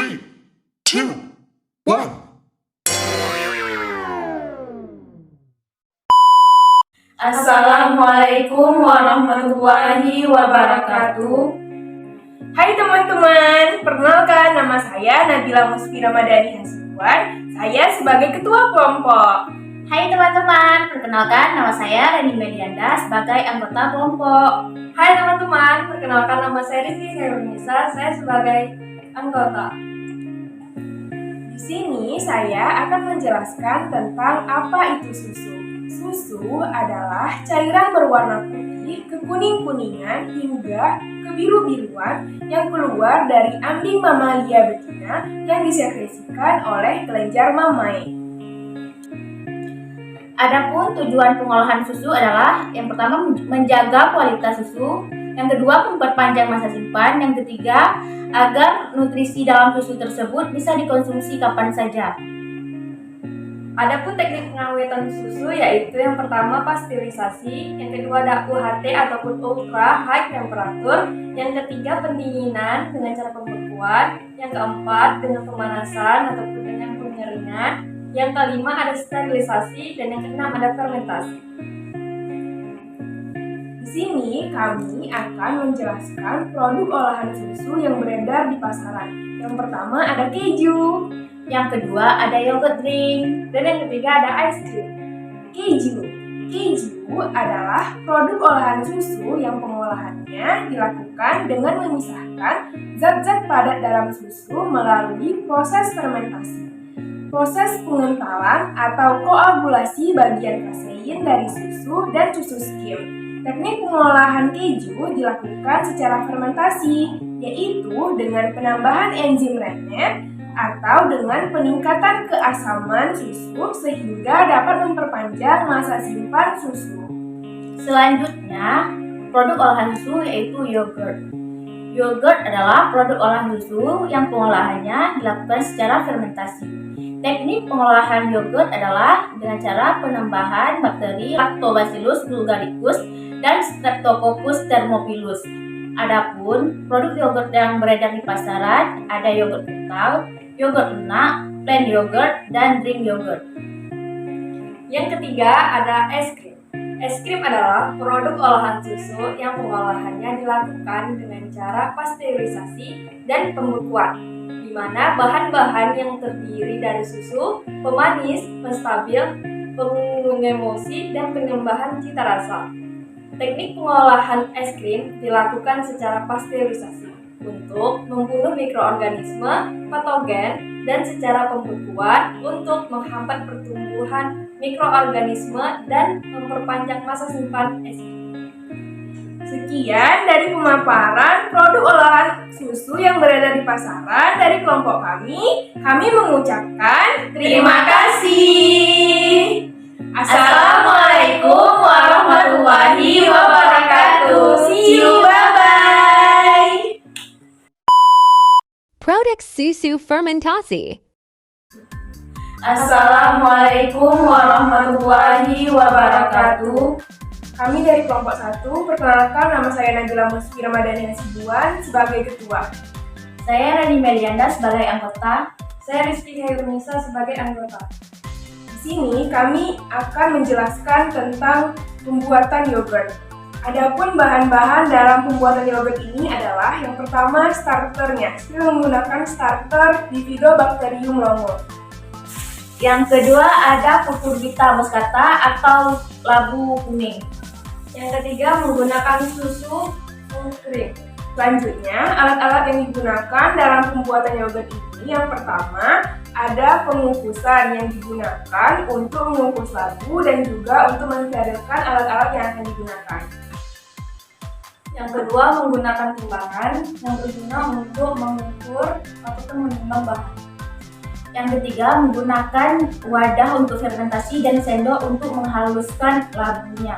3, 2, 1. Assalamualaikum warahmatullahi wabarakatuh. Hai teman-teman, perkenalkan nama saya Nabila Musfi Ramadhani Hasibuan. Saya sebagai ketua kelompok. Hai teman-teman, perkenalkan nama saya Reni Melianda sebagai anggota kelompok. Hai teman-teman, perkenalkan nama saya Rizky Khairunisa, saya sebagai anggota. Di sini saya akan menjelaskan tentang apa itu susu. Susu adalah cairan berwarna putih, kekuning-kuningan hingga kebiru-biruan yang keluar dari ambing mamalia betina yang disekresikan oleh kelenjar mamae. Adapun tujuan pengolahan susu adalah yang pertama menjaga kualitas susu, yang kedua memperpanjang masa simpan, yang ketiga agar nutrisi dalam susu tersebut bisa dikonsumsi kapan saja. Adapun teknik pengawetan susu yaitu yang pertama pasteurisasi, yang kedua UHT ataupun ultra high temperature, yang ketiga pendinginan dengan cara pembekuan, yang keempat dengan pemanasan ataupun dengan pengeringan, yang kelima ada sterilisasi, dan yang keenam ada fermentasi. Di sini kami akan menjelaskan produk olahan susu yang beredar di pasaran. Yang pertama ada keju, yang kedua ada yogurt drink, dan yang ketiga ada ice cream. Keju adalah produk olahan susu yang pengolahannya dilakukan dengan memisahkan zat-zat padat dalam susu melalui proses fermentasi. Proses pengentalan atau koagulasi bagian kasein dari susu dan susu skim. Teknik pengolahan keju dilakukan secara fermentasi, yaitu dengan penambahan enzim Rennet atau dengan peningkatan keasaman susu sehingga dapat memperpanjang masa simpan susu. Selanjutnya, produk olahan susu yaitu yogurt. Yogurt adalah produk olahan susu yang pengolahannya dilakukan secara fermentasi. Teknik pengolahan yogurt adalah dengan cara penambahan bakteri Lactobacillus bulgaricus dan Streptococcus thermophilus. Adapun produk yogurt yang beredar di pasaran ada yogurt kental, yogurt lunak, plain yogurt, dan drink yogurt. Yang ketiga ada es krim. Es krim adalah produk olahan susu yang pengolahannya dilakukan dengan cara pasteurisasi dan pembekuan, di mana bahan-bahan yang terdiri dari susu, pemanis, penstabil, pengemulsi, dan penambahan cita rasa. Teknik pengolahan es krim dilakukan secara pasteurisasi untuk membunuh mikroorganisme, patogen, dan secara pembekuan untuk menghambat pertumbuhan mikroorganisme dan memperpanjang masa simpan es krim. Sekian dari pemaparan produk olahan susu yang berada di pasaran dari kelompok kami. Kami mengucapkan terima kasih. Assalamualaikum warahmatullahi wabarakatuh. See you, bye-bye. Prodex Susu Fermentasi. Assalamualaikum warahmatullahi wabarakatuh. Kami dari kelompok 1, perkenalkan nama saya Nabila Musfi Ramadhani Hasibuan sebagai ketua. Saya Reni Melianda sebagai anggota. Saya Rizky Khairunisa sebagai anggota. Di sini kami akan menjelaskan tentang pembuatan yogurt. Adapun bahan-bahan dalam pembuatan yogurt ini adalah yang pertama starternya. Kita menggunakan starter Bifidobacterium longo. Yang kedua ada cucurbita muscata atau labu kuning. Yang ketiga menggunakan susu krim. Selanjutnya alat-alat yang digunakan dalam pembuatan yogurt ini yang pertama ada pengukusan yang digunakan untuk mengukus labu dan juga untuk mensterilkan alat-alat yang akan digunakan. Yang kedua menggunakan timbangan yang berguna untuk mengukur ataupun menimbang bahan. Yang ketiga menggunakan wadah untuk fermentasi dan sendok untuk menghaluskan labunya.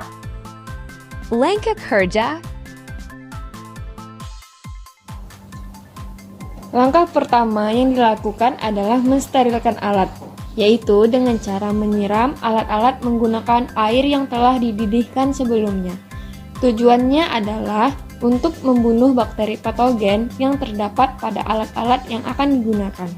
Langkah kerja. Langkah pertama yang dilakukan adalah mensterilkan alat, yaitu dengan cara menyiram alat-alat menggunakan air yang telah dididihkan sebelumnya. Tujuannya adalah untuk membunuh bakteri patogen yang terdapat pada alat-alat yang akan digunakan.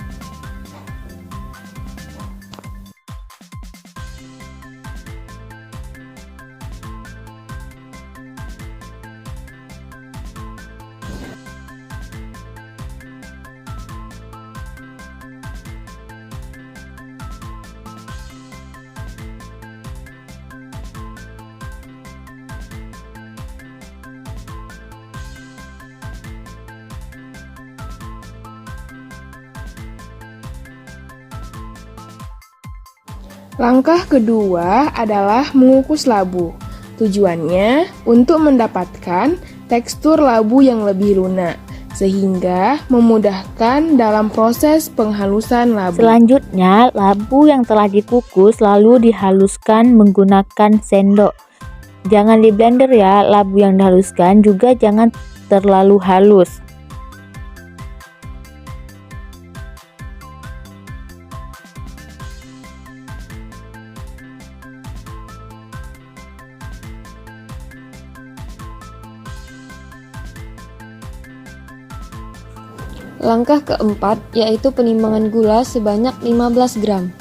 Langkah kedua adalah mengukus labu. Tujuannya untuk mendapatkan tekstur labu yang lebih lunak, sehingga memudahkan dalam proses penghalusan labu. Selanjutnya, labu yang telah dikukus lalu dihaluskan menggunakan sendok. Jangan di blender ya, labu yang dihaluskan juga jangan terlalu halus. Langkah keempat yaitu penimbangan gula sebanyak 15 gram.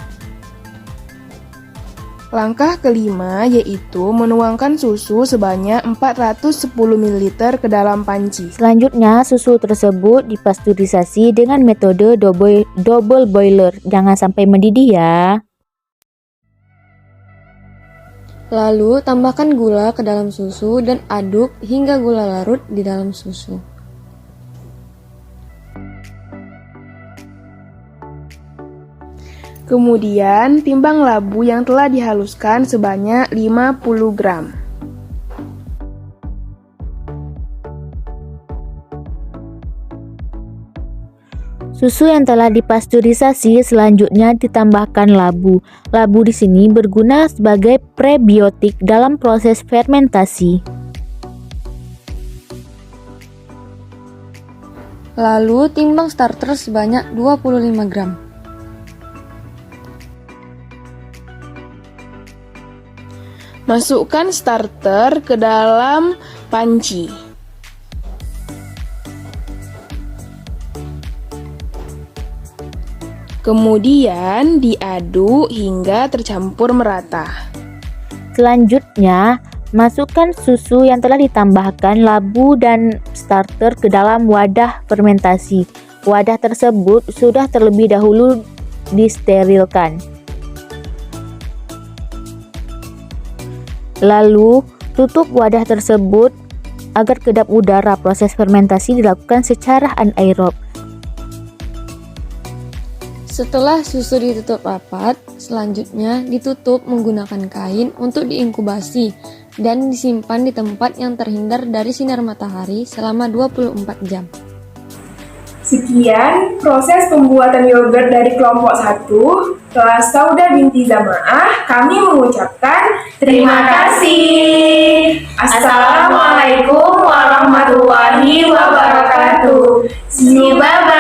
Langkah kelima yaitu menuangkan susu sebanyak 410 ml ke dalam panci. Selanjutnya, susu tersebut dipasteurisasi dengan metode double boiler. Jangan sampai mendidih ya. Lalu tambahkan gula ke dalam susu dan aduk hingga gula larut di dalam susu. Kemudian timbang labu yang telah dihaluskan sebanyak 50 gram. Susu yang telah dipasteurisasi selanjutnya ditambahkan labu. Labu di sini berguna sebagai prebiotik dalam proses fermentasi. Lalu timbang starter sebanyak 25 gram. Masukkan starter ke dalam panci. Kemudian diaduk hingga tercampur merata. Selanjutnya, masukkan susu yang telah ditambahkan labu dan starter ke dalam wadah fermentasi. Wadah tersebut sudah terlebih dahulu disterilkan. Lalu, tutup wadah tersebut agar kedap udara. Proses fermentasi dilakukan secara anaerob. Setelah susu ditutup rapat, selanjutnya ditutup menggunakan kain untuk diinkubasi dan disimpan di tempat yang terhindar dari sinar matahari selama 24 jam. Sekian proses pembuatan yogurt dari kelompok 1. Kelas Sauda binti Zamaah, kami mengucapkan terima kasih. Assalamualaikum warahmatullahi wabarakatuh. See you, bye-bye.